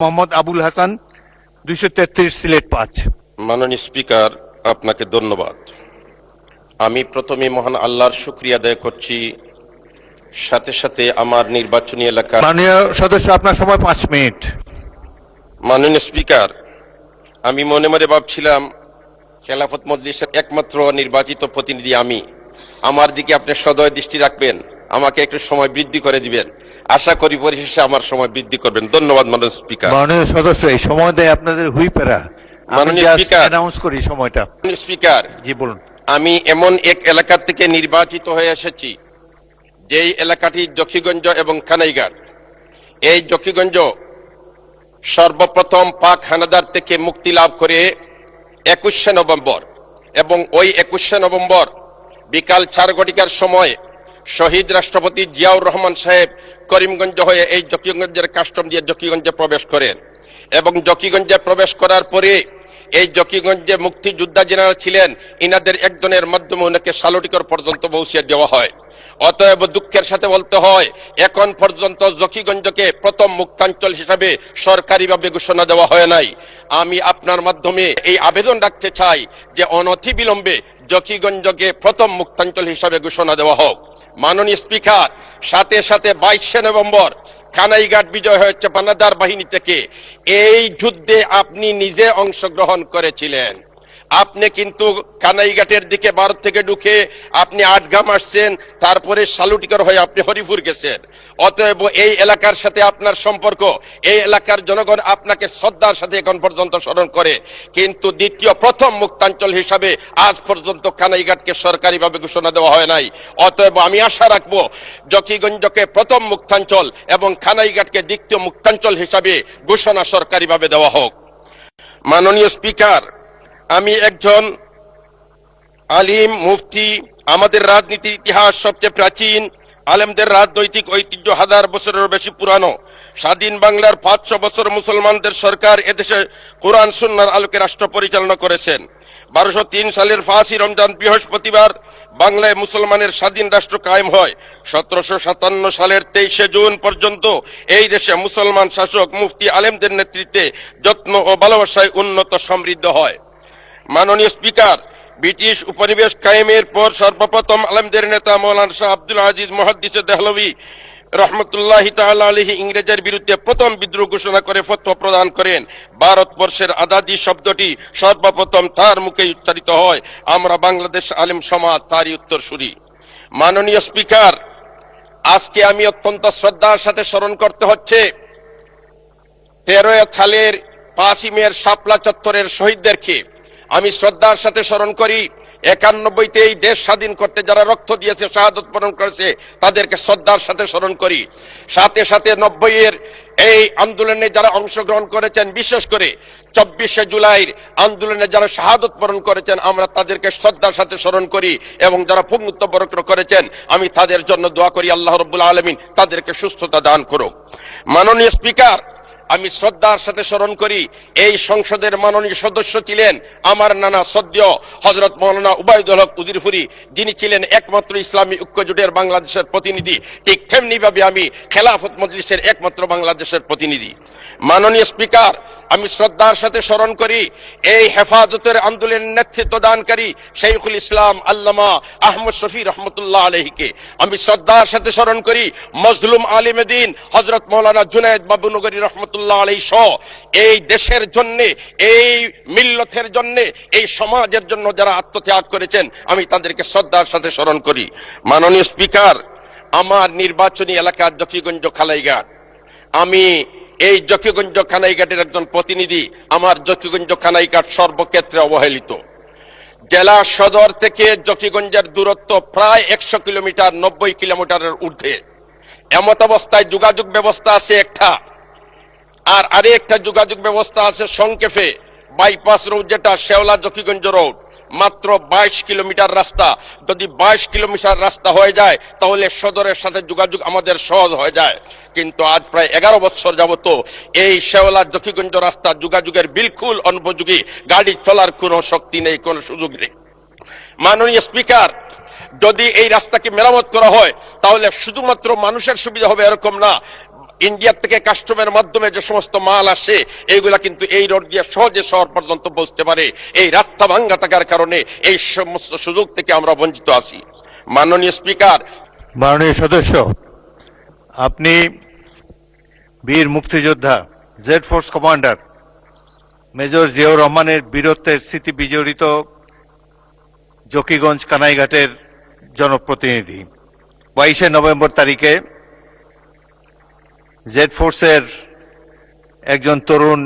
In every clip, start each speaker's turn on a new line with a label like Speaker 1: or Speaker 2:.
Speaker 1: মোহাম্মদ আবুল হাসান 233 সিলেট 5।
Speaker 2: মাননীয় স্পিকার, আপনাকে ধন্যবাদ। আমি প্রথমে মহান আল্লাহর শুকরিয়া আদায় করছি, সাথে সাথে আমার নির্বাচনী এলাকা।
Speaker 1: মাননীয় সদস্য, আপনার সময় 5 মিনিট।
Speaker 2: মাননীয় স্পিকার, আমি মনে মনে ভাবছিলাম খেলাফত মজলিসের একমাত্র নির্বাচিত প্রতিনিধি আমি, আমার দিকে আপনি সদয় দৃষ্টি রাখবেন, আমাকে একটু সময় বৃদ্ধি করে দিবেন। আশা করি পরিশেষে আমার সময় বৃদ্ধি করবেন। ধন্যবাদ মাননীয় স্পিকার।
Speaker 1: মাননীয় সদস্য, এই সময় দেয় আপনাদের হুইপেরা।
Speaker 2: মাননীয় স্পিকার,
Speaker 1: অ্যানাউন্স করি সময়টা।
Speaker 2: মাননীয় স্পিকার,
Speaker 1: জি বলুন।
Speaker 2: আমি এমন এক এলাকা থেকে নির্বাচিত হয়ে এসেছি যেই এলাকাটি জকিগঞ্জ এবং কানাইঘাট। এই জকিগঞ্জ সর্বপ্রথম পাক হানাদার থেকে মুক্তি লাভ করে 21শে নভেম্বর, এবং ওই 21শে নভেম্বর বিকাল 4 ঘটিকার সময় শহীদ রাষ্ট্রপতি জিয়াউর রহমান সাহেব করিমগঞ্জ হয়ে এই জকিগঞ্জের কাস্টম দিয়ে জকিগঞ্জে প্রবেশ করেন, এবং জকিগঞ্জে প্রবেশ করার পরে এই জকিগঞ্জে মুক্তিযোদ্ধা যারা ছিলেন ইনাদের একজনের মাধ্যমে ওনাকে সালুটিকর পর্যন্ত পৌঁছে দেওয়া হয়। অতএব দুঃখের সাথে বলতে হয়, এখন পর্যন্ত জকিগঞ্জকে প্রথম মুক্তাঞ্চল হিসাবে সরকারিভাবে ঘোষণা দেওয়া হয় নাই। আমি আপনার মাধ্যমে এই আবেদন রাখতে চাই যে অনতি বিলম্বে জকিগঞ্জকে প্রথম মুক্তাঞ্চল হিসাবে ঘোষণা দেওয়া হোক। মাননীয় স্পিকার, সাথে সাথে 22শে নভেম্বর কানাইঘাট বিজয় হয়েছে পানাদার বাহিনী থেকে। এই যুদ্ধে আপনি নিজে অংশগ্রহণ করেছিলেন। আপনি কিন্তু কানাইঘাটের দিকে ভারত থেকে ঢুকে আপনি আটগাম আসছেন, তারপরে সালুটিকর হয়ে আপনি হরিপুর গেছেন। অতএব এই এলাকার সাথে আপনার সম্পর্ক, এই এলাকার জনগণ আপনাকে শ্রদ্ধার সাথে এখন পর্যন্ত স্মরণ করে, কিন্তু প্রথম মুক্তাঞ্চল হিসাবে আজ পর্যন্ত কানাইঘাটকে সরকারিভাবে ঘোষণা দেওয়া হয় নাই। অতএব আমি আশা রাখবো জকিগঞ্জকে প্রথম মুক্তাঞ্চল এবং কানাইঘাটকে দ্বিতীয় মুক্তাঞ্চল হিসাবে ঘোষণা সরকারিভাবে দেওয়া হোক। মাননীয় স্পিকার, আমি একজন আলিম মুফতি। আমাদের রাজনীতির ইতিহাস সবচেয়ে প্রাচীন, আলেমদের রাজনৈতিক ঐতিহ্য 1000 বছরেরও বেশি পুরানো। স্বাধীন বাংলার 500 বছর মুসলমানদের সরকার এদেশে কোরআন সুন্নাহর আলোকে রাষ্ট্র পরিচালনা করেছেন। 1203 সালের 5ই রমজান বৃহস্পতিবার বাংলায় মুসলমানের স্বাধীন রাষ্ট্র কায়েম হয়। 1757 সালের 23শে জুন পর্যন্ত এই দেশে মুসলমান শাসক মুফতি আলেমদের নেতৃত্বে যত্ন ও ভালোবাসায় উন্নত সমৃদ্ধ হয়। মাননীয় স্পিকার, ব্রিটিশ উপনিবেশ কায়েমের পর সর্বপ্রথম আলেমদের নেতা মৌলানা শাহ আব্দুল আজিজ মুহাদ্দিসে দেহলভী রহমতুল্লাহি তাআলা আলাইহি ইংরেজের বিরুদ্ধে প্রথম বিদ্রোহ ঘোষণা করে ফতোয়া প্রদান করেন। ভারতবর্ষের আজাদী শব্দটি সর্বপ্রথম তার মুখে উচ্চারিত হয়। আমরা বাংলাদেশ আলেম সমাজ তারই উত্তরসূরি। মাননীয় স্পিকার, আজকে আমি অত্যন্ত শ্রদ্ধার সাথে স্মরণ করতে হচ্ছে 13 সালের 5ই মের শাপলা চত্বরের শহীদদেরকে। আমি শ্রদ্ধার সাথে স্মরণ করি 91-তে এই দেশ স্বাধীন করতে যারা রক্ত দিয়েছে, শাহাদত বরণ করেছে, তাদেরকে শ্রদ্ধার সাথে স্মরণ করি। সাথে সাথে 90-এর এই আন্দোলনে যারা অংশগ্রহণ করেছেন, বিশেষ করে 24শে জুলাইয়ের আন্দোলনে যারা শাহাদত বরণ করেছেন, আমরা তাদেরকে শ্রদ্ধার সাথে স্মরণ করি, এবং যারা পুঙ্গত্ব বরণ করেছেন আমি তাদের জন্য দোয়া করি আল্লাহ রাব্বুল আলামিন তাদেরকে সুস্থতা দান করুক। মাননীয় স্পিকার, আমি শ্রদ্ধার সাথে স্মরণ করি এই সংসদের মাননীয় সদস্য ছিলেন আমার নানা শ্রদ্ধেয় হযরত মাওলানা উবাইদুল হক উজিরপুরী, যিনি ছিলেন একমাত্র ইসলামী ঐক্যজোটের বাংলাদেশের প্রতিনিধি। ঠিক তেমনি ভাবে আমি খেলাফত মজলিসের একমাত্র বাংলাদেশের প্রতিনিধি। মাননীয় স্পিকার, আমি শ্রদ্ধার সাথে স্মরণ করি এই হেফাজতের আন্দোলনের নেতৃত্ব দানকারী শাইখুল ইসলাম আল্লামা আহমদ শফি রহমতুল্লাহ আলাইহিকে। আমি শ্রদ্ধার সাথে স্মরণ করি মজলুম আলিমে দ্বীন হযরত মাওলানা জুনায়েদ বাবুনগরী রহমতুল্লাহ আলাইহি সহ এই দেশের জন্য, এই মিল্লতের জন্য, এই সমাজের জন্য যারা আত্মত্যাগ করেছেন আমি তাদেরকে শ্রদ্ধার সাথে স্মরণ করি। মাননীয় স্পিকার, আমার নির্বাচনী এলাকা জকিগঞ্জ কানাইঘাট। আমি এই জকিগঞ্জ কানাইঘাটের একজন প্রতিনিধি। আমার জকিগঞ্জ কানাইঘাট সর্বক্ষেত্রে অবহেলিত। জেলা সদর থেকে জকিগঞ্জের দূরত্ব প্রায় 100 কিলোমিটার, 90 কিলোমিটারের ঊর্ধ্বে। এমত অবস্থায় যোগাযোগ ব্যবস্থা আছে একটা, আর আরেকটা যোগাযোগ ব্যবস্থা আছে সংক্ষেপে বাইপাস রোড, যেটা শেওলা জকিগঞ্জ রোড, মাত্র 22 কিলোমিটার রাস্তা। যদি 22 কিলোমিটার রাস্তা হয়ে যায় তাহলে সদরের সাথে যোগাযোগ আমাদের সহজ হয়ে যায়, কিন্তু আজ প্রায় 11 বছর যাবত এই শেওলা জকিগঞ্জ রাস্তা যোগাযোগের বিলকুল অনুপযোগী, গাড়ি চলার কোনো শক্তি নেই, কোনো সুযোগ নেই। মাননীয় স্পিকার, যদি এই রাস্তাকে মেরামত করা হয় তাহলে শুধুমাত্র মানুষের সুবিধা হবে এরকম না, ইন্ডিয়া থেকে কাস্টমের মাধ্যমে যে সমস্ত মাল আসে এইগুলা কিন্তু এই রোড দিয়ে সহজে শহর পর্যন্ত পৌঁছতে পারে। এই রাস্তা ভাঙ্গা থাকার কারণে এই সমস্ত সুযোগ থেকে আমরা বঞ্চিত আছি। মাননীয় স্পিকার,
Speaker 1: মাননীয় সদস্য, আপনি বীর মুক্তিযোদ্ধা Z force commander major Ziaur রহমানের বীরত্বের স্মৃতি বিজড়িত জকিগঞ্জ কানাইঘাটের জনপ্রতিনিধি। 22শে নভেম্বর তারিখে জেড ফোর্সের একজন তরুণ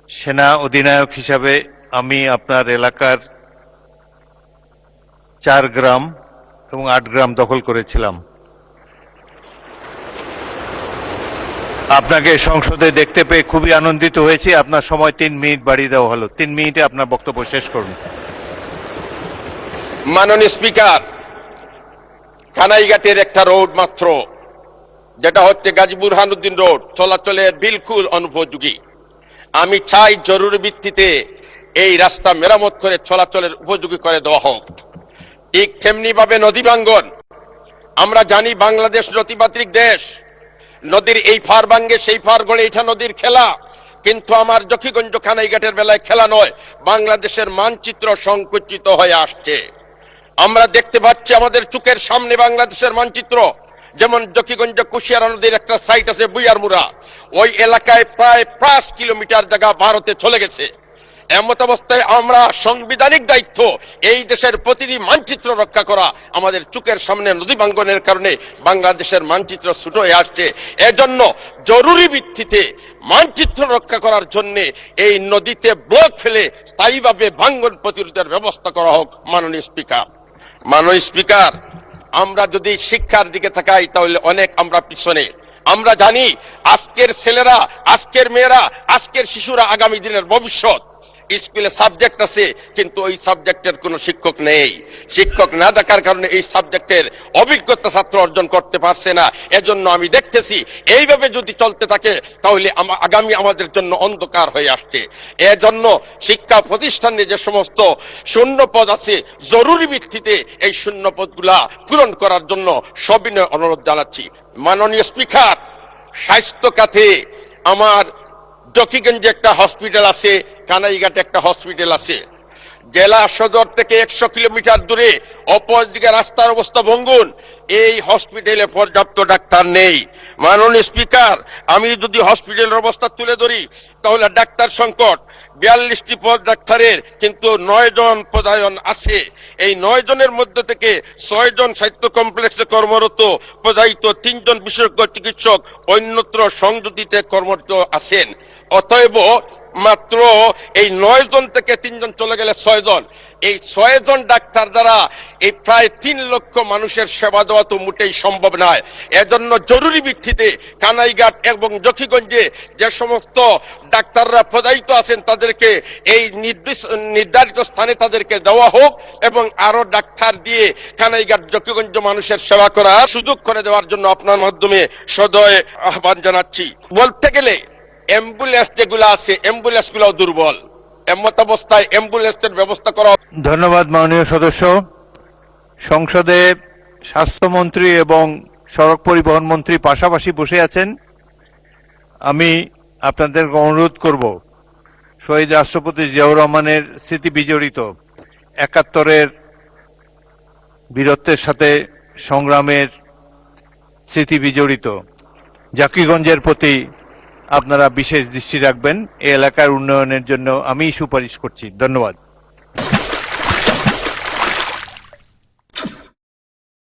Speaker 1: সেনা অধিনায়ক হিসাবে আমি আপনার এলাকার 4 গ্রাম এবং 8 গ্রাম দখল করেছিলাম। আপনাকে সংসদে দেখতে পেয়ে খুবই আনন্দিত হয়েছি। আপনার সময় 3 মিনিট বাড়িয়ে দেওয়া হলো। 3 মিনিটে আপনার বক্তব্য শেষ করুন।
Speaker 2: মাননীয় স্পিকার, কানাইঘাটের একটা রোড মাত্র, যেটা হচ্ছে গাজী বুরহানুদ্দিন রোড, চলাচলের বিলকুল অনুপযোগী। আমি চাই জরুরি ভিত্তিতে এই রাস্তা মেরামত করে চলাচলের উপযোগী করে দেওয়া হোক। ঠিক তেমনি ভাবে নদী ভাঙ্গন, আমরা জানি বাংলাদেশ নদীমাতৃক দেশ, নদীর এই ফার ভাঙ্গে সেই ফার গড়ে, এটা নদীর খেলা। কিন্তু আমার জকিগঞ্জ কানাইঘাটের বেলায় খেলা নয়, বাংলাদেশের মানচিত্র সংকুচিত হয়ে আসছে। আমরা দেখতে পাচ্ছি আমাদের চোখের সামনে বাংলাদেশের মানচিত্র, যেমন জকিগঞ্জ কুশিয়ারা নদীর একটা সাইট আছে বুইয়ারমুড়া, ওই এলাকায় প্রায় 5 কিলোমিটার জায়গা ভারতে চলে গেছে। এমত অবস্থায় আমরা সাংবিধানিক দায়িত্ব এই দেশের প্রতিটি মানচিত্র রক্ষা করা। আমাদের চোখের সামনে নদী ভাঙ্গনের কারণে বাংলাদেশের মানচিত্র ছোট হয়ে আসছে। এজন্য জরুরি ভিত্তিতে মানচিত্র রক্ষা করার জন্য এই নদীতে ব্লক ফেলে স্থায়ীভাবে ভাঙ্গন প্রতিরোধের ব্যবস্থা করা হোক। মাননীয় স্পিকার, মাননীয় স্পিকার, আমরা যদি শিক্ষার দিকে তাকাই তাহলে অনেক আমরা পিছনে। আমরা জানি আজকের ছেলেরা, আজকের মেয়েরা, আজকের শিশুরা আগামী দিনের ভবিষ্যৎ। স্কুলে সাবজেক্ট আছে কিন্তু ওই সাবজেক্টের কোনো শিক্ষক নেই। শিক্ষক না থাকার কারণে এই সাবজেক্টের অভিজ্ঞতা ছাত্র অর্জন করতে পারছে না। এজন্য আমি দেখতেছি এইভাবে যদি চলতে থাকে তাহলে আগামী আমাদের জন্য অন্ধকার হয়ে আসছে। এজন্য শিক্ষা প্রতিষ্ঠানে যে সমস্ত শূন্য পদ আছে, জরুরি ভিত্তিতে এই শূন্য পদগুলা পূরণ করার জন্য সবিনয় অনুরোধ জানাচ্ছি। মাননীয় স্পিকার, স্বাস্থ্য খাতে আমার জকিগঞ্জে একটা হসপিটাল আছে, কানাইঘাটে একটা হসপিটাল আছে। জেলা সদর থেকে 100 কিলোমিটার দূরে, অপরদিকে রাস্তার অবস্থা ভঙ্গুর। এই হসপিটালে পর্যাপ্ত ডাক্তার নেই। মাননীয় স্পিকার, আমি যদি হসপিটালের অবস্থা তুলে ধরি তাহলে ডাক্তার সংকট। 42টি পদ ডাক্তারের, কিন্তু 9 জন পদায়ন আছে। এই 9 জনের মধ্যে থেকে 6 জন সাহিত্য কমপ্লেক্সে কর্মরত পদায়িত, 3 জন বিশেষজ্ঞ চিকিৎসক অন্যত্র সংযুতিতে কর্মরত আছেন। অতএব মাত্র এই 9 জন থেকে 3 জন চলে গেলে 6 জন। এই 6 জন ডাক্তার দ্বারা এই প্রায় 3 লক্ষ মানুষের সেবা দেওয়া তো মোটেই সম্ভব নয়। এজন্য জরুরি ভিত্তিতে কানাইঘাট এবং জকিগঞ্জে যে সমস্ত ডাক্তাররা পদায়িত আছেন তাদেরকে এই নির্ধারিত স্থানে তাদেরকে দেওয়া হোক এবং আরো ডাক্তার দিয়ে কানাইঘাট জকিগঞ্জ মানুষের সেবা করার সুযোগ করে দেওয়ার জন্য আপনার মাধ্যমে সদয় আহ্বান জানাচ্ছি। বলতে গেলে অ্যাম্বুলেন্স যেগুলো আছে, অ্যাম্বুলেন্স গুলো দুর্বল। এমত অবস্থায় অ্যাম্বুলেন্সের ব্যবস্থা করা।
Speaker 1: ধন্যবাদ মাননীয় সদস্য। সংসদে স্বাস্থ্যমন্ত্রী এবং সড়ক পরিবহন মন্ত্রী পাশাপাশি বসে আছেন। আমি আপনাদের অনুরোধ করব, শহীদ রাষ্ট্রপতি জিয়াউর রহমানের স্মৃতি বিজড়িত 71-এর বীরত্বের সাথে সংগ্রামের স্মৃতি বিজড়িত জকিগঞ্জের প্রতি আপনারা বিশেষ দৃষ্টি রাখবেন। এই এলাকার উন্নয়নের জন্য আমি সুপারিশ করছি। ধন্যবাদ।